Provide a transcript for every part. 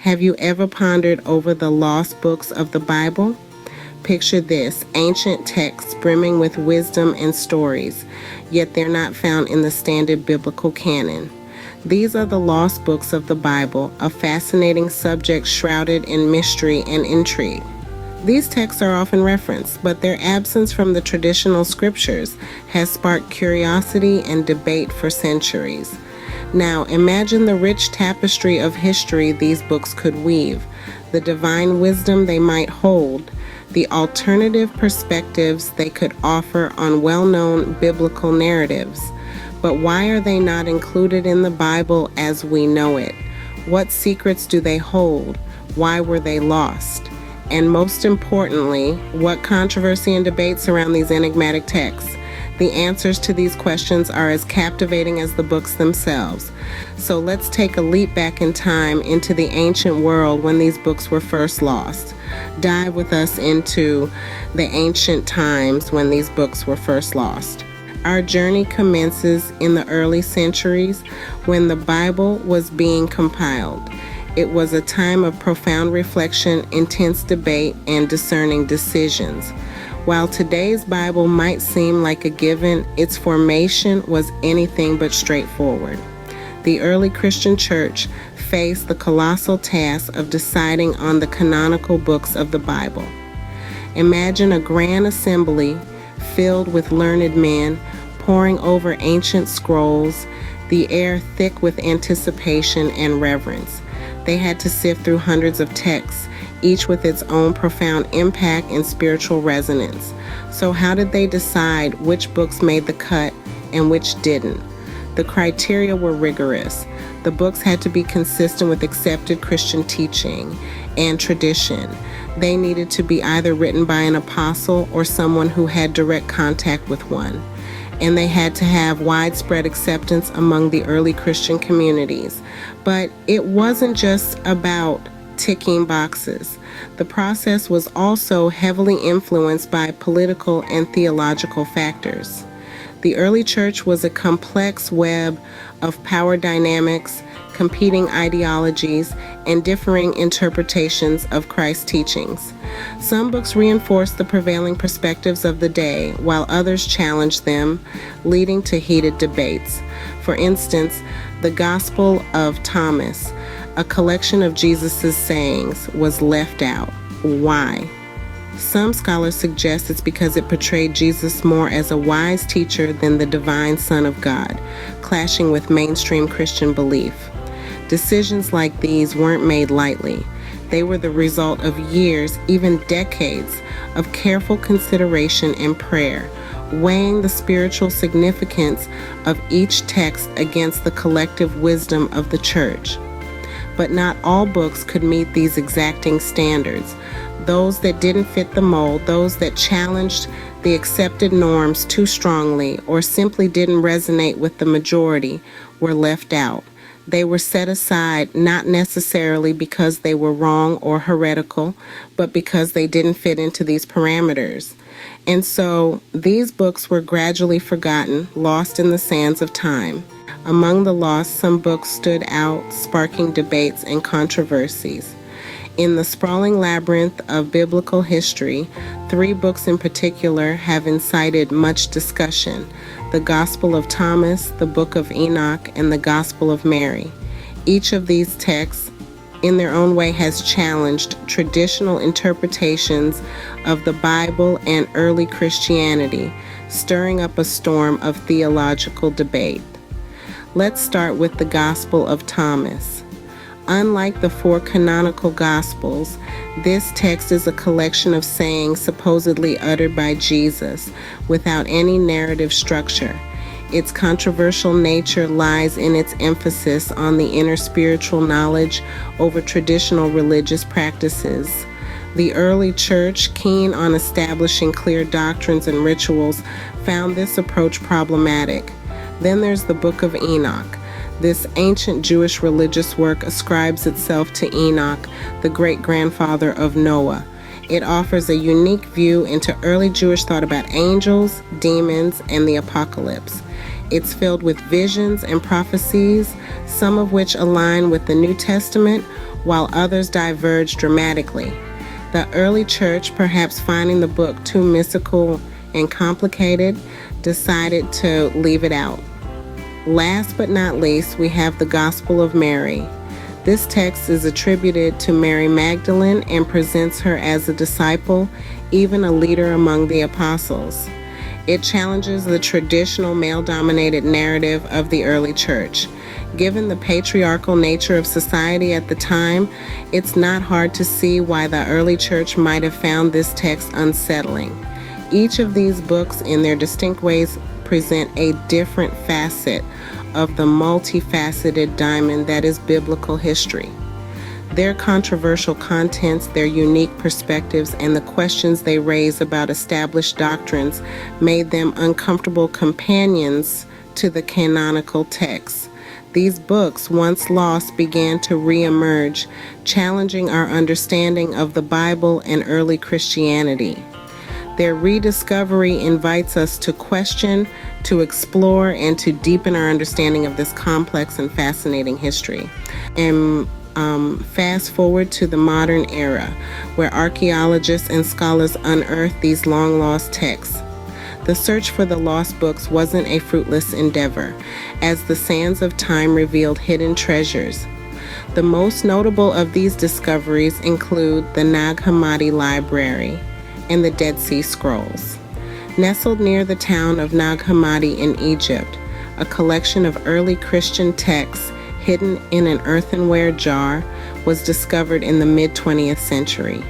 Have you ever pondered over the lost books of the Bible? Picture this: ancient texts brimming with wisdom and stories, yet they're not found in the standard biblical canon. These are the lost books of the Bible, a fascinating subject shrouded in mystery and intrigue. These texts are often referenced, but their absence from the traditional scriptures has sparked curiosity and debate for centuries. Now, imagine the rich tapestry of history these books could weave, the divine wisdom they might hold, the alternative perspectives they could offer on well-known biblical narratives. But why are they not included in the Bible as we know it? What secrets do they hold? Why were they lost? And most importantly, what controversy and debate surround these enigmatic texts? The answers to these questions are as captivating as the books themselves. So let's take a leap back in time into the ancient world when these books were first lost. Dive with us into the ancient times when these books were first lost. Our journey commences in the early centuries when the Bible was being compiled. It was a time of profound reflection, intense debate, and discerning decisions. While today's Bible might seem like a given, its formation was anything but straightforward. The early Christian church faced the colossal task of deciding on the canonical books of the Bible. Imagine a grand assembly filled with learned men poring over ancient scrolls, the air thick with anticipation and reverence. They had to sift through hundreds of texts, each with its own profound impact and spiritual resonance. So how did they decide which books made the cut and which didn't? The criteria were rigorous. The books had to be consistent with accepted Christian teaching and tradition. They needed to be either written by an apostle or someone who had direct contact with one. And they had to have widespread acceptance among the early Christian communities. But it wasn't just about ticking boxes. The process was also heavily influenced by political and theological factors. The early church was a complex web of power dynamics, competing ideologies, and differing interpretations of Christ's teachings. Some books reinforced the prevailing perspectives of the day, while others challenged them, leading to heated debates. For instance, the Gospel of Thomas, a collection of Jesus' sayings, was left out. Why? Some scholars suggest it's because it portrayed Jesus more as a wise teacher than the divine Son of God, clashing with mainstream Christian belief. Decisions like these weren't made lightly. They were the result of years, even decades, of careful consideration and prayer, weighing the spiritual significance of each text against the collective wisdom of the church. But not all books could meet these exacting standards. Those that didn't fit the mold, those that challenged the accepted norms too strongly or simply didn't resonate with the majority, were left out. They were set aside not necessarily because they were wrong or heretical, but because they didn't fit into these parameters. And so these books were gradually forgotten, lost in the sands of time. Among the lost, some books stood out, sparking debates and controversies. In the sprawling labyrinth of biblical history, 3 books in particular have incited much discussion: the Gospel of Thomas, the Book of Enoch, and the Gospel of Mary. Each of these texts, in their own way, has challenged traditional interpretations of the Bible and early Christianity, stirring up a storm of theological debate. Let's start with the Gospel of Thomas. Unlike the 4 canonical Gospels, this text is a collection of sayings supposedly uttered by Jesus without any narrative structure. Its controversial nature lies in its emphasis on the inner spiritual knowledge over traditional religious practices. The early church, keen on establishing clear doctrines and rituals, found this approach problematic. Then there's the Book of Enoch. This ancient Jewish religious work ascribes itself to Enoch, the great-grandfather of Noah. It offers a unique view into early Jewish thought about angels, demons, and the apocalypse. It's filled with visions and prophecies, some of which align with the New Testament, while others diverge dramatically. The early church, perhaps finding the book too mystical and complicated, decided to leave it out. Last but not least, we have the Gospel of Mary. This text is attributed to Mary Magdalene and presents her as a disciple, even a leader among the apostles. It challenges the traditional male-dominated narrative of the early church. Given the patriarchal nature of society at the time, it's not hard to see why the early church might have found this text unsettling. Each of these books, in their distinct ways, present a different facet of the multifaceted diamond that is biblical history. Their controversial contents, their unique perspectives, and the questions they raise about established doctrines made them uncomfortable companions to the canonical texts. These books, once lost, began to re-emerge, challenging our understanding of the Bible and early Christianity. Their rediscovery invites us to question, to explore, and to deepen our understanding of this complex and fascinating history. And fast forward to the modern era, where archaeologists and scholars unearth these long-lost texts. The search for the lost books wasn't a fruitless endeavor, as the sands of time revealed hidden treasures. The most notable of these discoveries include the Nag Hammadi Library and the Dead Sea Scrolls. Nestled near the town of Nag Hammadi in Egypt, a collection of early Christian texts hidden in an earthenware jar was discovered in the mid-20th century.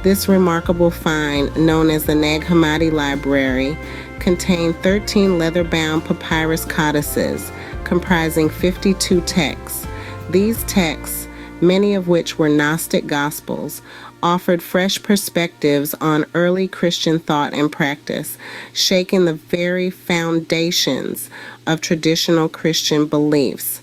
This remarkable find, known as the Nag Hammadi Library, contained 13 leather-bound papyrus codices comprising 52 texts. These texts, many of which were Gnostic Gospels, offered fresh perspectives on early Christian thought and practice, shaking the very foundations of traditional Christian beliefs.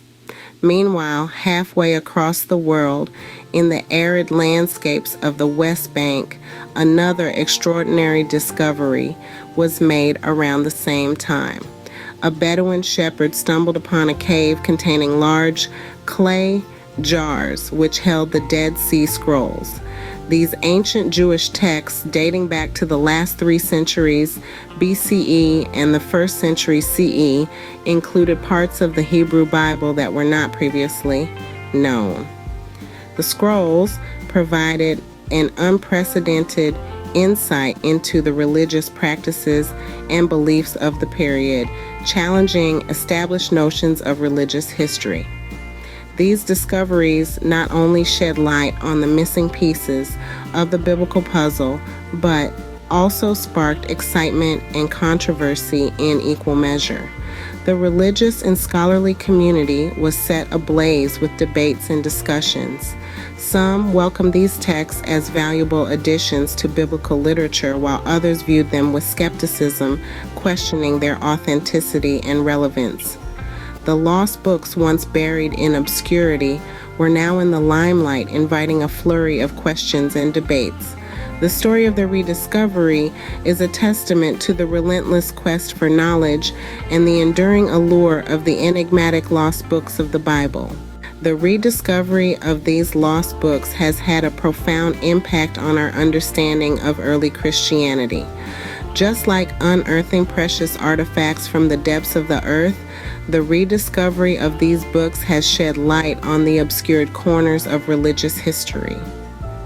Meanwhile, halfway across the world, in the arid landscapes of the West Bank, another extraordinary discovery was made around the same time. A Bedouin shepherd stumbled upon a cave containing large clay jars which held the Dead Sea Scrolls. These ancient Jewish texts, dating back to the last 3 centuries BCE and the 1st century CE, included parts of the Hebrew Bible that were not previously known. The scrolls provided an unprecedented insight into the religious practices and beliefs of the period, challenging established notions of religious history. These discoveries not only shed light on the missing pieces of the biblical puzzle, but also sparked excitement and controversy in equal measure. The religious and scholarly community was set ablaze with debates and discussions. Some welcomed these texts as valuable additions to biblical literature, while others viewed them with skepticism, questioning their authenticity and relevance. The lost books, once buried in obscurity, were now in the limelight, inviting a flurry of questions and debates. The story of their rediscovery is a testament to the relentless quest for knowledge and the enduring allure of the enigmatic lost books of the Bible. The rediscovery of these lost books has had a profound impact on our understanding of early Christianity. Just like unearthing precious artifacts from the depths of the earth, the rediscovery of these books has shed light on the obscured corners of religious history.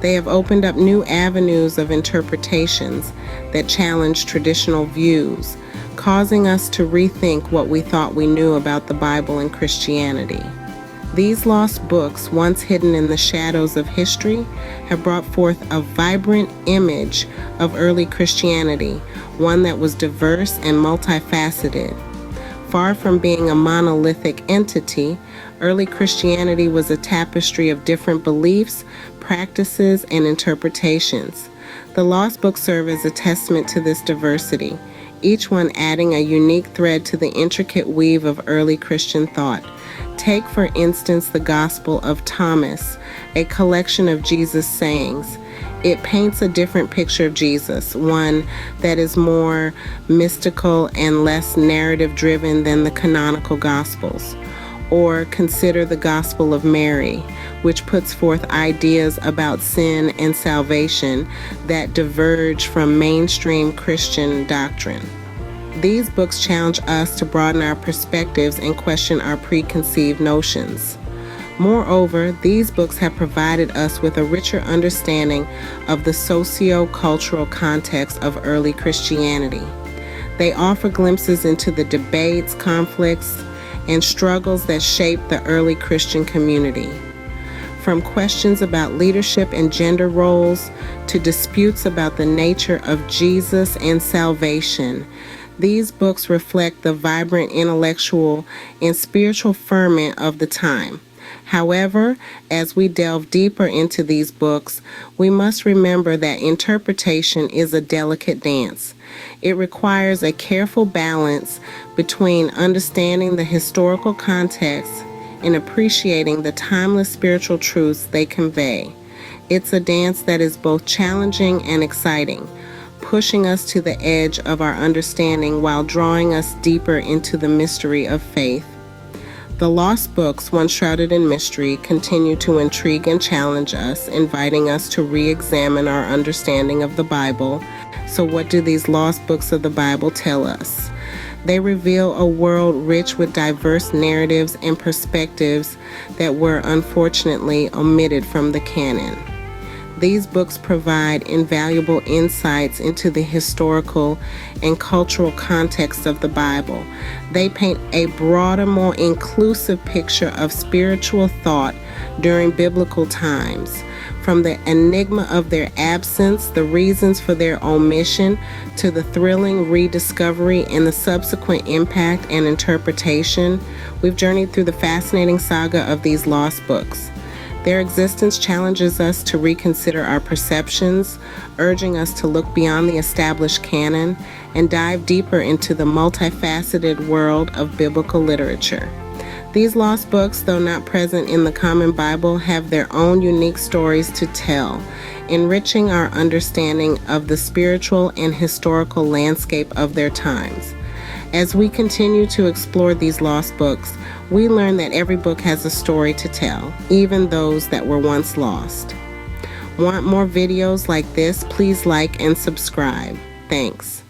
They have opened up new avenues of interpretations that challenge traditional views, causing us to rethink what we thought we knew about the Bible and Christianity. These lost books, once hidden in the shadows of history, have brought forth a vibrant image of early Christianity, one that was diverse and multifaceted. Far from being a monolithic entity, early Christianity was a tapestry of different beliefs, practices, and interpretations. The lost books serve as a testament to this diversity, each one adding a unique thread to the intricate weave of early Christian thought. Take, for instance, the Gospel of Thomas, a collection of Jesus' sayings. It paints a different picture of Jesus, one that is more mystical and less narrative-driven than the canonical Gospels. or Consider the Gospel of Mary, which puts forth ideas about sin and salvation that diverge from mainstream Christian doctrine. These books challenge us to broaden our perspectives and question our preconceived notions. Moreover, these books have provided us with a richer understanding of the socio-cultural context of early Christianity. They offer glimpses into the debates, conflicts, and struggles that shaped the early Christian community. From questions about leadership and gender roles to disputes about the nature of Jesus and salvation, these books reflect the vibrant intellectual and spiritual ferment of the time. However, as we delve deeper into these books, we must remember that interpretation is a delicate dance. It requires a careful balance between understanding the historical context and appreciating the timeless spiritual truths they convey. It's a dance that is both challenging and exciting, pushing us to the edge of our understanding while drawing us deeper into the mystery of faith. The lost books, once shrouded in mystery, continue to intrigue and challenge us, inviting us to re-examine our understanding of the Bible. So what do these lost books of the Bible tell us? They reveal a world rich with diverse narratives and perspectives that were unfortunately omitted from the canon. These books provide invaluable insights into the historical and cultural context of the Bible. They paint a broader, more inclusive picture of spiritual thought during biblical times. From the enigma of their absence, the reasons for their omission, to the thrilling rediscovery and the subsequent impact and interpretation, we've journeyed through the fascinating saga of these lost books. Their existence challenges us to reconsider our perceptions, urging us to look beyond the established canon and dive deeper into the multifaceted world of biblical literature. These lost books, though not present in the common Bible, have their own unique stories to tell, enriching our understanding of the spiritual and historical landscape of their times. As we continue to explore these lost books, we learn that every book has a story to tell, even those that were once lost. Want more videos like this? Please like and subscribe. Thanks.